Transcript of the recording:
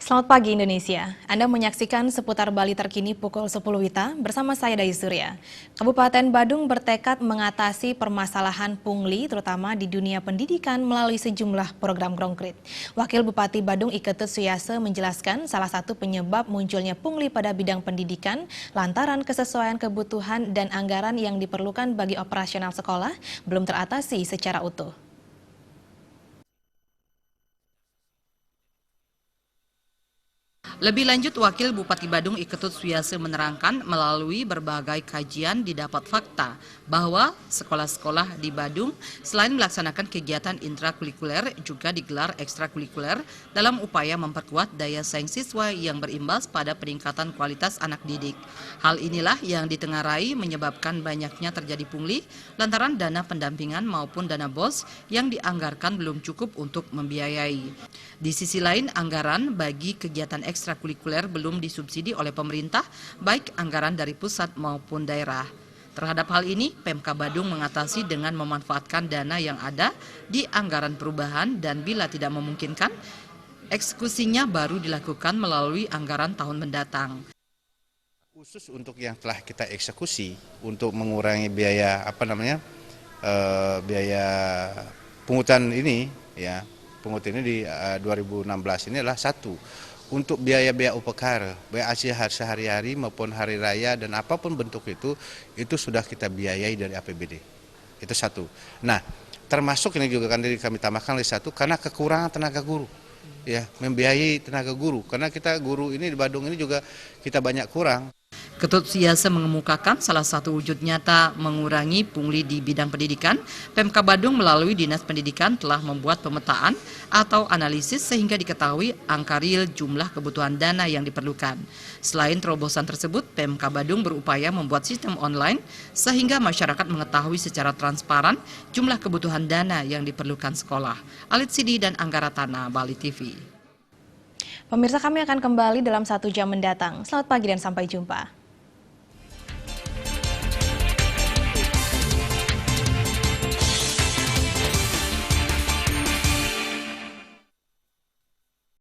Selamat pagi Indonesia. Anda menyaksikan seputar Bali terkini pukul 10 WITA bersama saya Dai Surya. Kabupaten Badung bertekad mengatasi permasalahan pungli terutama di dunia pendidikan melalui sejumlah program konkret. Wakil Bupati Badung Iketut Suyase menjelaskan salah satu penyebab munculnya pungli pada bidang pendidikan lantaran kesesuaian kebutuhan dan anggaran yang diperlukan bagi operasional sekolah belum teratasi secara utuh. Lebih lanjut, Wakil Bupati Badung Iketut Suyase menerangkan melalui berbagai kajian didapat fakta bahwa sekolah-sekolah di Badung selain melaksanakan kegiatan intrakurikuler juga digelar ekstrakurikuler dalam upaya memperkuat daya saing siswa yang berimbas pada peningkatan kualitas anak didik. Hal inilah yang ditengarai menyebabkan banyaknya terjadi pungli lantaran dana pendampingan maupun dana BOS yang dianggarkan belum cukup untuk membiayai. Di sisi lain, anggaran bagi kegiatan ekstrakurikuler belum disubsidi oleh pemerintah, baik anggaran dari pusat maupun daerah. Terhadap hal ini, Pemka Badung mengatasi dengan memanfaatkan dana yang ada di anggaran perubahan dan bila tidak memungkinkan, eksekusinya baru dilakukan melalui anggaran tahun mendatang. Khusus untuk yang telah kita eksekusi untuk mengurangi biaya biaya pungutan ini ya. Pungut ini di 2016 ini adalah satu, untuk biaya-biaya upekar, biaya sehari-hari maupun hari raya dan apapun bentuk itu sudah kita biayai dari APBD. Itu satu. Nah, termasuk ini juga kan kami tambahkan lagi satu, karena kekurangan tenaga guru. Ya, membiayai tenaga guru, karena kita guru ini di Badung ini juga kita banyak kurang. Ketut Suyase mengemukakan salah satu wujud nyata mengurangi pungli di bidang pendidikan, Pemka Badung melalui Dinas Pendidikan telah membuat pemetaan atau analisis sehingga diketahui angka real jumlah kebutuhan dana yang diperlukan. Selain terobosan tersebut, Pemka Badung berupaya membuat sistem online sehingga masyarakat mengetahui secara transparan jumlah kebutuhan dana yang diperlukan sekolah. Alit Sidi dan Anggaratana, Bali TV. Pemirsa, kami akan kembali dalam 1 jam mendatang. Selamat pagi dan sampai jumpa.